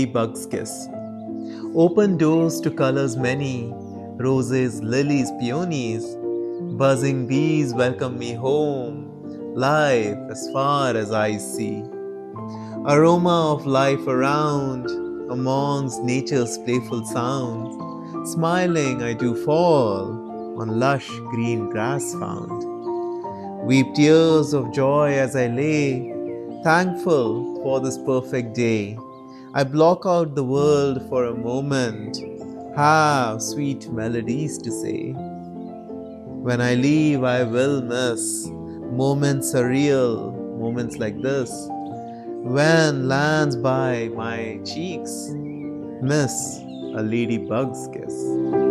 ladybug's kiss. Open doors to colors many, roses, lilies, peonies. Buzzing bees welcome me home, life as far as eyes see. Aroma of life around, amongst nature's playful sounds. Smiling I do fall on lush green grass found. Weep tears of joy as I lay, thankful for this perfect day. I block out the world for a moment, have sweet melodies to say. When I leave, I will miss moments surreal, moments like this. When lands by my cheeks, miss a ladybug's kiss.